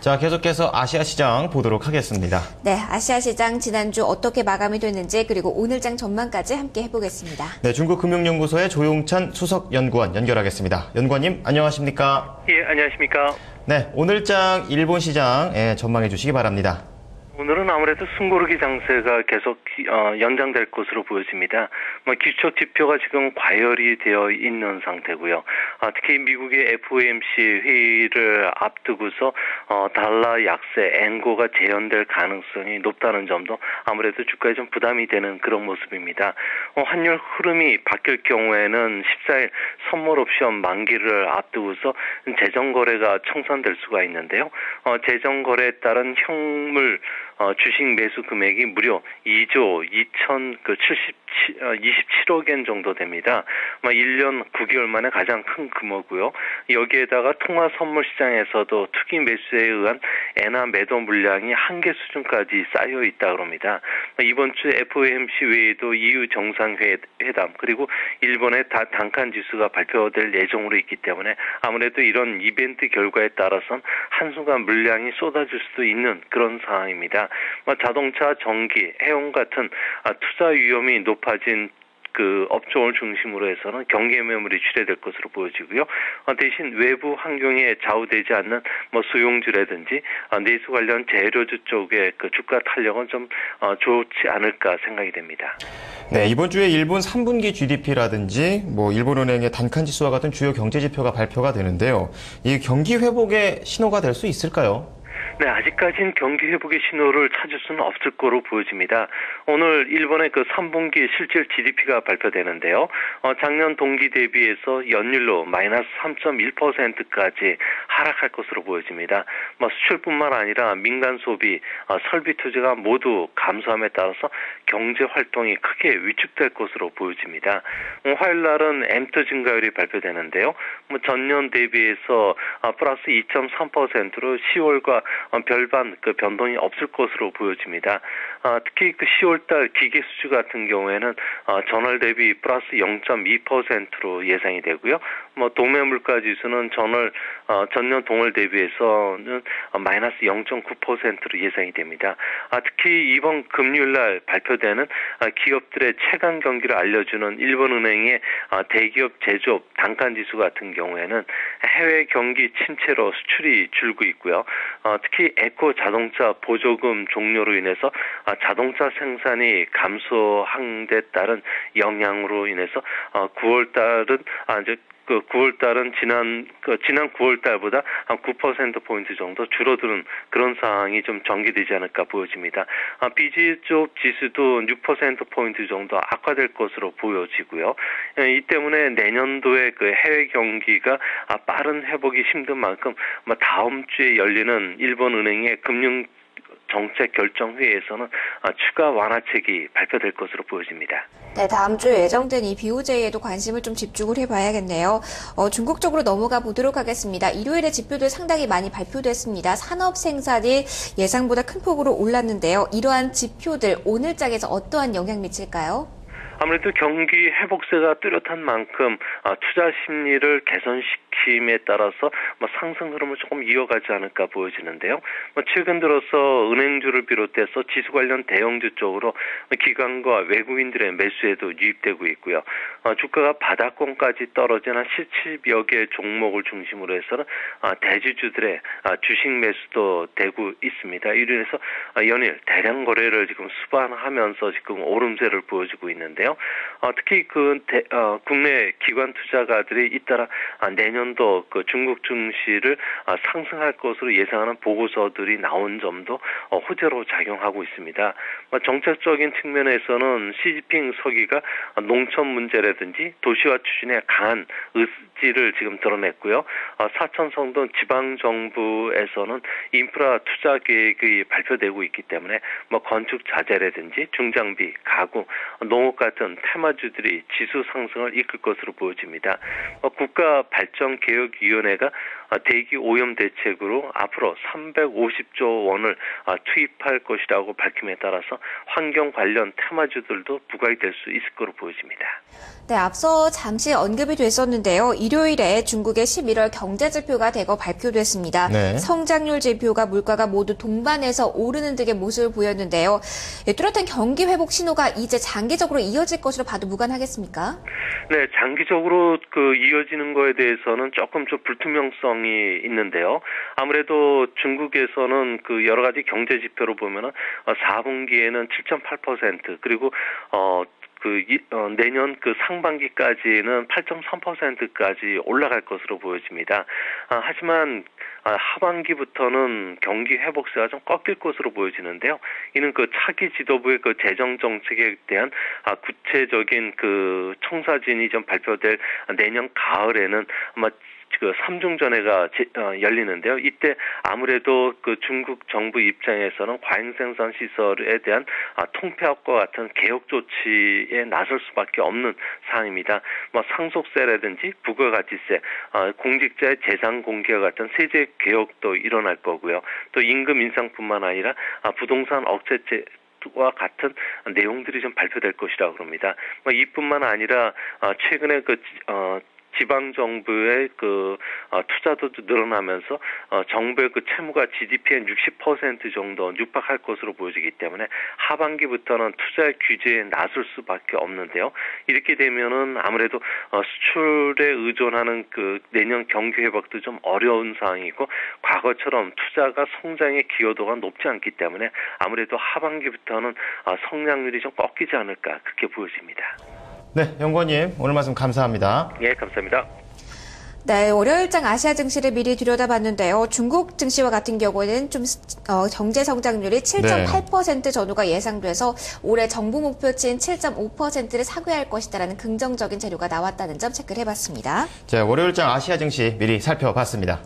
자, 계속해서 아시아 시장 보도록 하겠습니다. 네, 아시아 시장 지난주 어떻게 마감이 됐는지 그리고 오늘장 전망까지 함께 해보겠습니다. 네, 중국금융연구소의 조용찬 수석연구원 연결하겠습니다. 연구원님, 안녕하십니까? 예, 안녕하십니까? 네, 오늘장 일본 시장 전망해 주시기 바랍니다. 오늘은 아무래도 숨고르기 장세가 계속 연장될 것으로 보여집니다. 기초 지표가 지금 과열이 되어 있는 상태고요. 특히 미국의 FOMC 회의를 앞두고서 달러 약세, 엔고가 재현될 가능성이 높다는 점도 아무래도 주가에 좀 부담이 되는 그런 모습입니다. 환율 흐름이 바뀔 경우에는 14일 선물 옵션 만기를 앞두고서 재정 거래가 청산될 수가 있는데요. 재정 거래에 따른 현물 주식 매수 금액이 무려 2조 2,027억 엔 정도 됩니다. 1년 9개월 만에 가장 큰 규모고요. 여기에다가 통화 선물 시장에서도 투기 매수에 의한 엔화 매도 물량이 한계 수준까지 쌓여 있다 그럽니다. 이번 주 FOMC 외에도 EU 정상회담 그리고 일본의 단칸 지수가 발표될 예정으로 있기 때문에 아무래도 이런 이벤트 결과에 따라서는 한순간 물량이 쏟아질 수도 있는 그런 상황입니다. 자동차, 전기, 해운 같은 투자 위험이 높아진 그 업종을 중심으로 해서는 경기 매물이 출회될 것으로 보여지고요. 대신 외부 환경에 좌우되지 않는 수용주라든지 내수 관련 재료주 쪽의 그 주가 탄력은 좀 좋지 않을까 생각이 됩니다. 네, 이번 주에 일본 3분기 GDP라든지 일본은행의 단칸 지수와 같은 주요 경제 지표가 발표가 되는데요. 이 경기 회복의 신호가 될 수 있을까요? 네, 아직까지는 경기 회복의 신호를 찾을 수는 없을 거로 보여집니다. 오늘 일본의 그 3분기 실질 GDP가 발표되는데요. 작년 동기 대비해서 연율로 마이너스 3.1%까지 하락할 것으로 보여집니다. 수출뿐만 아니라 민간 소비, 설비 투자가 모두 감소함에 따라서 경제 활동이 크게 위축될 것으로 보여집니다. 화요일 날은 엔터 증가율이 발표되는데요. 전년 대비해서 플러스 2.3%로 10월과 별반 그 변동이 없을 것으로 보여집니다. 특히 그 10월달 기계 수주 같은 경우에는 전월 대비 플러스 0.2%로 예상이 되고요. 도매 물가 지수는 전년 동월 대비해서는 마이너스 0.9%로 예상이 됩니다. 특히 이번 금요일날 발표되는 기업들의 최강 경기를 알려주는 일본은행의 대기업 제조업 단칸 지수 같은 경우에는 해외 경기 침체로 수출이 줄고 있고요. 특히 에코 자동차 보조금 종료로 인해서 자동차 생산이 감소한 데 따른 영향으로 인해서 9월달은 지난 9월달보다 한 9%포인트 정도 줄어드는 그런 상황이 좀 전개되지 않을까 보여집니다. 비지조 지수도 6%포인트 정도 악화될 것으로 보여지고요. 이 때문에 내년도에 그 해외 경기가 빠른 회복이 힘든 만큼 다음 주에 열리는 일본은행의 금융 정책 결정회의에서는 추가 완화책이 발표될 것으로 보여집니다. 네, 다음 주에 예정된 이 BOJ에도 관심을 좀 집중을 해봐야겠네요. 중국 쪽으로 넘어가 보도록 하겠습니다. 일요일에 지표들 상당히 많이 발표됐습니다. 산업 생산이 예상보다 큰 폭으로 올랐는데요. 이러한 지표들 오늘장에서 어떠한 영향 미칠까요? 아무래도 경기 회복세가 뚜렷한 만큼 투자 심리를 개선시킴에 따라서 상승 흐름을 조금 이어가지 않을까 보여지는데요. 최근 들어서 은행주를 비롯해서 지수 관련 대형주 쪽으로 기관과 외국인들의 매수에도 유입되고 있고요. 주가가 바닥권까지 떨어진 한 70여 개 종목을 중심으로 해서는 대주주들의 주식 매수도 되고 있습니다. 이로 인해서 연일 대량 거래를 지금 수반하면서 지금 오름세를 보여주고 있는데요. 특히 국내 기관 투자가들이 잇따라 내년도 그 중국 증시를 상승할 것으로 예상하는 보고서들이 나온 점도 호재로 작용하고 있습니다. 정책적인 측면에서는 시진핑 서기가 농촌 문제라든지 도시화 추진에 강한 의지를 지금 드러냈고요. 사천성도 지방정부에서는 인프라 투자 계획이 발표되고 있기 때문에 건축 자재라든지 중장비, 가구, 농업 같은 테마주들이 지수 상승을 이끌 것으로 보여집니다. 국가발전개혁위원회가 대기 오염 대책으로 앞으로 350조 원을 투입할 것이라고 밝힘에 따라서 환경 관련 테마주들도 부각이 될 수 있을 거로 보여집니다. 네, 앞서 잠시 언급이 됐었는데요. 일요일에 중국의 11월 경제지표가 대거 발표됐습니다. 네. 성장률 지표가 물가가 모두 동반해서 오르는 등의 모습을 보였는데요. 뚜렷한 경기 회복 신호가 이제 장기적으로 이어질 것으로 봐도 무관하겠습니까? 네, 장기적으로 이어지는 거에 대해서는 조금 좀 불투명성이 있는데요. 아무래도 중국에서는 여러 가지 경제 지표로 보면은 4분기에는 7.8% 그리고 내년 상반기까지는 8.3%까지 올라갈 것으로 보여집니다. 하지만 하반기부터는 경기 회복세가 좀 꺾일 것으로 보여지는데요. 이는 차기 지도부의 재정 정책에 대한 구체적인 청사진이 좀 발표될 내년 가을에는 아마 3중전회가 열리는데요. 이때 아무래도 중국 정부 입장에서는 과잉생산 시설에 대한 통폐합과 같은 개혁 조치에 나설 수밖에 없는 사항입니다. 상속세라든지 부가가치세, 공직자의 재산 공개와 같은 세제 개혁도 일어날 거고요. 또 임금 인상뿐만 아니라 부동산 억제제 와 같은 내용들이 좀 발표될 것이라고 합니다. 이뿐만 아니라 최근에 지방 정부의 투자도 늘어나면서 정부의 채무가 GDP의 60% 정도 육박할 것으로 보여지기 때문에 하반기부터는 투자 규제에 나설 수밖에 없는데요. 이렇게 되면은 아무래도 수출에 의존하는 내년 경기 회복도 좀 어려운 상황이고 과거처럼 투자가 성장의 기여도가 높지 않기 때문에 아무래도 하반기부터는 성장률이 좀 꺾이지 않을까 그렇게 보여집니다. 네, 연구원님 오늘 말씀 감사합니다. 예, 감사합니다. 네, 월요일장 아시아 증시를 미리 들여다봤는데요. 중국 증시와 같은 경우에는 좀 경제 성장률이 7.8% 전후가 예상돼서 올해 정부 목표치인 7.5%를 사괴할 것이다라는 긍정적인 재료가 나왔다는 점 체크를 해봤습니다. 자, 월요일장 아시아 증시 미리 살펴봤습니다.